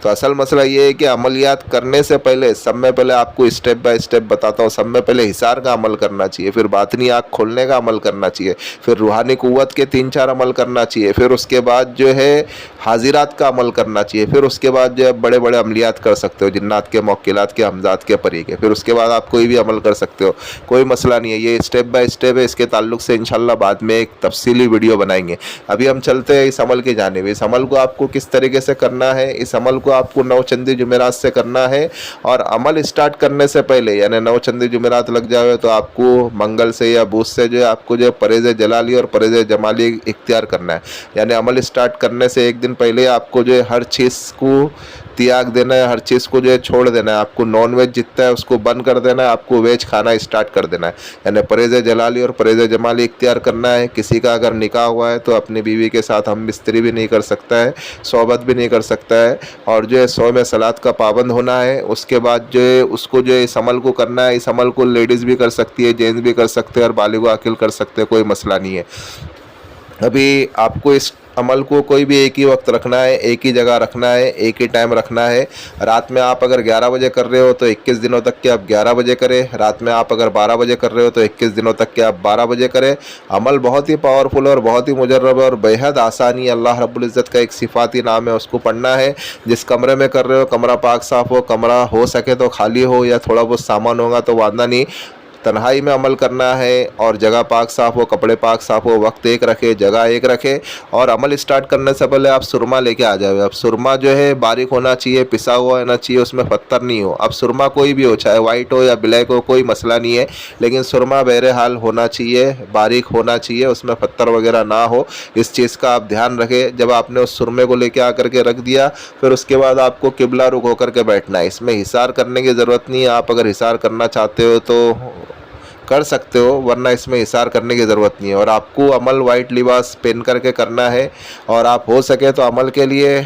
تو اصل مسئلہ یہ ہے کہ عملیات کرنے سے پہلے سب میں پہلے آپ کو اسٹیپ بائی اسٹیپ بتاتا ہوں. سب میں پہلے حصار کا عمل کرنا چاہیے, پھر باطنی آنکھ کھولنے کا عمل کرنا چاہیے, پھر روحانی قوت کے 3-4 عمل کرنا چاہیے, پھر اس کے بعد جو ہے حاضرات کا عمل کرنا چاہیے, پھر اس کے بعد جو ہے بڑے بڑے عملیات کر سکتے ہو, جنات کے, موکلات کے, حمزات کے, پری کے, پھر اس کے بعد آپ کوئی بھی عمل کر سکتے ہو, کوئی مسئلہ نہیں ہے. یہ اسٹیپ بائی اسٹیپ ہے, اس کے تعلق سے انشاءاللہ بعد میں ایک تفصیلی ویڈیو بنائیں گے. ابھی ہم چلتے ہیں اس عمل کی جانب. اس عمل کو آپ کو کس طریقے سے کرنا ہے, اس عمل کو آپ کو 9 چندی جمعرات سے کرنا ہے. اور عمل اسٹارٹ کرنے سے پہلے یعنی 9 چندی جمعرات لگ جاوے تو آپ کو منگل سے یا بدھ سے جو ہے آپ کو جو ہے پرہیز جلالی اور پرہیز جمالی اختیار کرنا ہے. یعنی عمل اسٹارٹ کرنے سے ایک دن پہلے آپ کو جو ہے ہر چیز کو تیاگ دینا ہے, ہر چیز کو جو ہے چھوڑ دینا ہے. آپ کو نان ویج جتنا ہے اس کو بند کر دینا ہے, آپ کو ویج کھانا اسٹارٹ کر دینا ہے. یعنی پرہیز جلالی اور پرہیز جمالی اختیار کرنا ہے. کسی کا اگر نکاح ہوا ہے تو اپنی بیوی کے ساتھ ہم بستری بھی نہیں کر سکتا ہے, صحبت بھی نہیں کر سکتا ہے, اور جو ہے 100 میں صلات کا پابند ہونا ہے. اس کے بعد جو ہے اس کو جو ہے اس عمل کو کرنا ہے. اس عمل کو لیڈیز بھی کر سکتی ہے, جینٹس بھی کر سکتے ہیں, اور بالغ و عاقل کر سکتے ہیں, کوئی مسئلہ نہیں ہے. ابھی آپ کو اس عمل کو کوئی بھی ایک ہی وقت رکھنا ہے, ایک ہی جگہ رکھنا ہے, ایک ہی ٹائم رکھنا ہے. رات میں آپ اگر 11 بجے کر رہے ہو تو 21 دنوں تک کہ آپ 11 بجے کریں. رات میں آپ اگر 12 بجے کر رہے ہو تو 21 دنوں تک کہ آپ 12 بجے کریں. عمل بہت ہی پاورفل اور بہت ہی مجرب اور بےحد آسانی. اللہ رب العزت کا ایک صفاتی نام ہے, اس کو پڑھنا ہے. جس کمرے میں کر رہے ہو کمرہ پاک صاف ہو, کمرہ ہو سکے تو خالی ہو, یا تھوڑا بہت سامان ہوگا تو وعدہ نہیں. تنہائی میں عمل کرنا ہے, اور جگہ پاک صاف ہو, کپڑے پاک صاف ہو, وقت ایک رکھے, جگہ ایک رکھے. اور عمل اسٹارٹ کرنے سے پہلے آپ سرما لے کے آ جاؤ. اب سرما جو ہے باریک ہونا چاہیے, پسا ہوا ہونا چاہیے, اس میں پتھر نہیں ہو. اب سرما کوئی بھی ہو, چاہے وائٹ ہو یا بلیک ہو, کوئی مسئلہ نہیں ہے, لیکن سرما بہرحال ہونا چاہیے, باریک ہونا چاہیے, اس میں پتھر وغیرہ نہ ہو. اس چیز کا آپ دھیان رکھیں. جب آپ نے اس سرمے کو لے کے آ کر کے رکھ دیا, پھر اس کے بعد آپ کو قبلہ رخ ہو کر کے بیٹھنا ہے. اس میں حصار کرنے کی ضرورت نہیں ہے. آپ اگر حصار کرنا چاہتے ہو تو کر سکتے ہو, ورنہ اس میں حصار کرنے کی ضرورت نہیں ہے. اور آپ کو عمل وائٹ لباس پہن کر کے کرنا ہے, اور آپ ہو سکے تو عمل کے لیے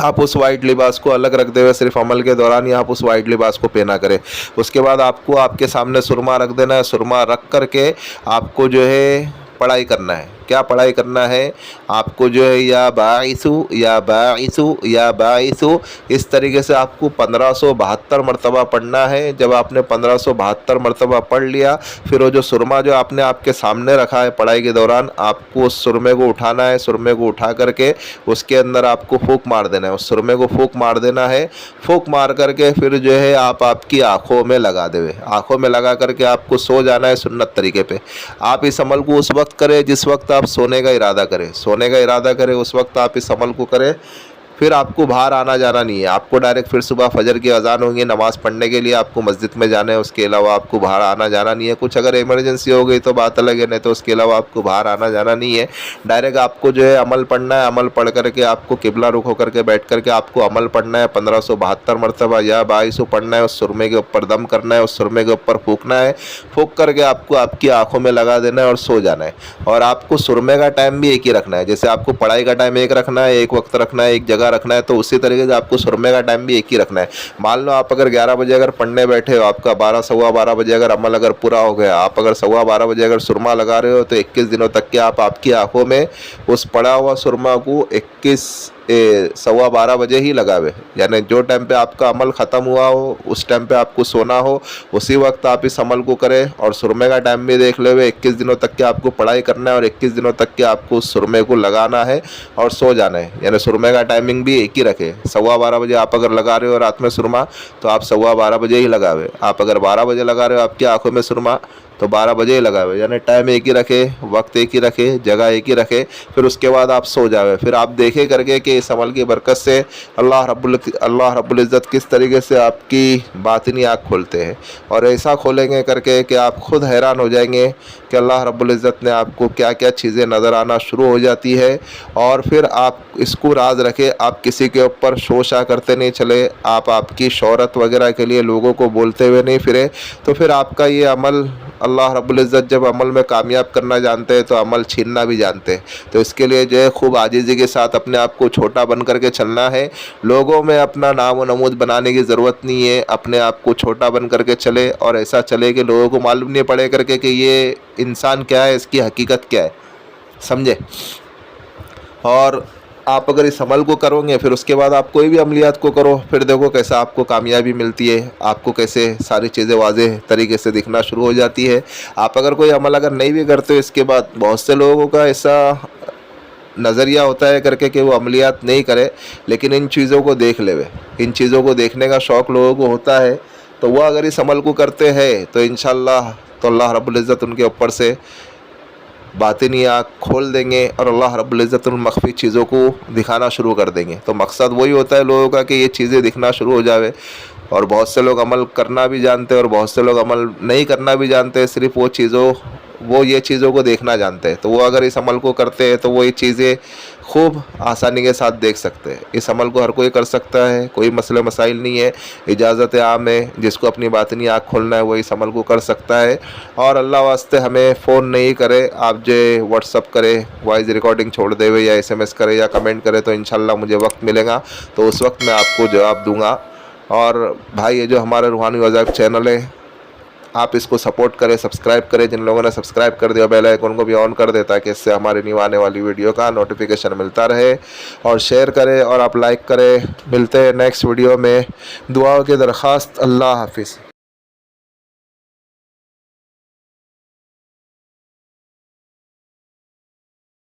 آپ اس وائٹ لباس کو الگ رکھ دے ہوئے صرف عمل کے دوران ہی آپ اس وائٹ لباس کو پہنا کرے. اس کے بعد آپ کو آپ کے سامنے سرما رکھ دینا ہے. سرما رکھ کر کے آپ کو جو ہے پڑھائی کرنا ہے. کیا پڑھائی کرنا ہے آپ کو جو ہے یا باعثو یا باعثو یا باعثو, اس طریقے سے آپ کو 1572 مرتبہ پڑھنا ہے. جب آپ نے 1572 مرتبہ پڑھ لیا, پھر وہ جو سرما جو آپ نے آپ کے سامنے رکھا ہے پڑھائی کے دوران, آپ کو اس سرمے کو اٹھانا ہے. سرمے کو اٹھا کر کے اس کے اندر آپ کو پھونک مار دینا ہے. اس سرمے کو پھونک مار دینا ہے. پھونک مار کر کے پھر جو ہے آپ کی آنکھوں میں لگا دے. آنکھوں میں لگا کر کے آپ کو سو جانا ہے سنت طریقے پہ. آپ اس عمل کو اس وقت کریں جس وقت آپ سونے کا ارادہ کریں. سونے کا ارادہ کریں اس وقت آپ اس عمل کو کریں. پھر آپ کو باہر آنا جانا نہیں ہے. آپ کو ڈائریکٹ پھر صبح فجر کی اذان ہوگی, نماز پڑھنے کے لیے آپ کو مسجد میں جانا ہے. اس کے علاوہ آپ کو باہر آنا جانا نہیں ہے. کچھ اگر ایمرجنسی ہو گئی تو بات الگ ہے, نہیں تو اس کے علاوہ آپ کو باہر آنا جانا نہیں ہے. ڈائریکٹ آپ کو جو ہے عمل پڑھنا ہے. عمل پڑھ کر کے آپ کو قبلہ رخ ہو کر کے بیٹھ کر کے آپ کو عمل پڑھنا ہے. 1572 مرتبہ یا باعثو پڑھنا ہے. اس سرمے کے اوپر دم کرنا ہے, اس سرمے کے اوپر پھونکنا ہے. پھونک کر کے آپ کو آپ کی آنکھوں میں لگا دینا ہے اور سو جانا ہے. اور آپ کو سرمے کا ٹائم بھی ایک ہی رکھنا ہے. جیسے آپ کو پڑھائی کا ٹائم ایک رکھنا ہے, ایک وقت رکھنا ہے, ایک جگہ رکھنا ہے, تو اسی طریقے سے آپ کو سرمے کا ٹائم بھی ایک ہی رکھنا ہے. مان لو آپ اگر 11 بجے اگر پڑھنے بیٹھے ہو, آپ کا 12 سوا 12 بجے اگر عمل اگر پورا ہو گیا, آپ اگر سوا 12 بجے اگر سرما لگا رہے ہو تو 21 دنوں تک کہ آپ کی آنکھوں میں اس پڑا ہوا سرما کو 11 12 بجے ہی لگاوے. یعنی جو ٹائم پہ آپ کا عمل ختم ہوا ہو اس ٹائم پہ آپ کو سونا ہو, اسی وقت آپ اس عمل کو کریں. اور سرمے کا ٹائم بھی دیکھ لے ہوئے 21 دنوں تک کہ آپ کو پڑھائی کرنا ہے, اور 21 دنوں تک کہ آپ کو اس سرمے کو لگانا ہے اور سو جانا ہے. یعنی سرمے کا ٹائمنگ بھی ایک ہی رکھے. سوا 12 بجے آپ اگر لگا رہے ہو رات میں سرما تو آپ سوا 12 بجے ہی لگاوے. آپ اگر 12 بجے لگا رہے ہو آپ کی آنکھوں میں سرما تو 12 بجے ہی لگاوے. یعنی ٹائم ایک ہی رکھے, وقت ایک ہی رکھے, جگہ ایک ہی رکھے. پھر اس کے بعد آپ سو جاوے. پھر آپ دیکھے کر کے کہ اس عمل کی برکت سے اللہ رب العزت کس طریقے سے آپ کی باطنی آنکھ کھولتے ہیں. اور ایسا کھولیں گے کر کے کہ آپ خود حیران ہو جائیں گے کہ اللہ رب العزت نے آپ کو کیا کیا چیزیں نظر آنا شروع ہو جاتی ہے. اور پھر آپ اس کو راز رکھے, آپ کسی کے اوپر شوشہ کرتے نہیں چلے, آپ کی شہرت وغیرہ کے لیے لوگوں کو بولتے ہوئے نہیں پھرے. تو پھر آپ کا یہ عمل اللہ رب العزت جب عمل میں کامیاب کرنا جانتے ہیں تو عمل چھیننا بھی جانتے ہیں. تو اس کے لیے جو ہے خوب عاجزی کے ساتھ اپنے آپ کو چھوٹا بن کر کے چلنا ہے. لوگوں میں اپنا نام و نمود بنانے کی ضرورت نہیں ہے. اپنے آپ کو چھوٹا بن کر کے چلے, اور ایسا چلے کہ لوگوں کو معلوم نہیں پڑے کر کے کہ یہ انسان کیا ہے, اس کی حقیقت کیا ہے, سمجھے. اور آپ اگر اس عمل کو کرو گے، پھر اس کے بعد آپ کوئی بھی عملیات کو کرو، پھر دیکھو کیسا آپ کو کامیابی ملتی ہے، آپ کو کیسے ساری چیزیں واضح طریقے سے دکھنا شروع ہو جاتی ہے۔ آپ اگر کوئی عمل اگر نہیں بھی کرتے ہو، اس کے بعد بہت سے لوگوں کا ایسا نظریہ ہوتا ہے کر کے کہ وہ عملیات نہیں کرے، لیکن ان چیزوں کو دیکھ لے، ان چیزوں کو دیکھنے کا شوق لوگوں کو ہوتا ہے، تو وہ اگر اس عمل کو کرتے ہیں تو انشاءاللہ تو اللہ رب العزت ان کے اوپر سے باطنی آنکھ کھول دیں گے، اور اللہ رب العزت ان مخفی چیزوں کو دکھانا شروع کر دیں گے۔ تو مقصد وہی ہوتا ہے لوگوں کا کہ یہ چیزیں دکھنا شروع ہو جاوے، اور بہت سے لوگ عمل کرنا بھی جانتے ہیں اور بہت سے لوگ عمل نہیں کرنا بھی جانتے ہیں، صرف وہ یہ چیزوں کو دیکھنا جانتے ہیں۔ تو وہ اگر اس عمل کو کرتے ہیں تو وہ یہ چیزیں خوب آسانی کے ساتھ دیکھ سکتے ہیں۔ اس عمل کو ہر کوئی کر سکتا ہے، کوئی مسئلہ مسائل نہیں ہے، اجازت عام ہے، جس کو اپنی باطنی آنکھ کھولنا ہے وہ اس عمل کو کر سکتا ہے۔ اور اللہ واسطے ہمیں فون نہیں کرے، آپ جو واٹس اپ کرے، وائس ریکارڈنگ چھوڑ دے ہوئے، یا ایس ایم ایس کرے یا کمنٹ کرے، تو انشاءاللہ مجھے وقت ملے گا تو اس وقت میں آپ کو جواب دوں گا۔ اور بھائی یہ جو ہمارا روحانی وظائف چینل ہے، آپ اس کو سپورٹ کریں، سبسکرائب کریں، جن لوگوں نے سبسکرائب کر دیا بیل آئیکن کو بھی آن کر دے تاکہ اس سے ہماری نیو آنے والی ویڈیو کا نوٹیفیکیشن ملتا رہے، اور شیئر کریں اور آپ لائک کریں۔ ملتے ہیں نیکسٹ ویڈیو میں، دعاؤں کی درخواست۔ اللہ حافظ۔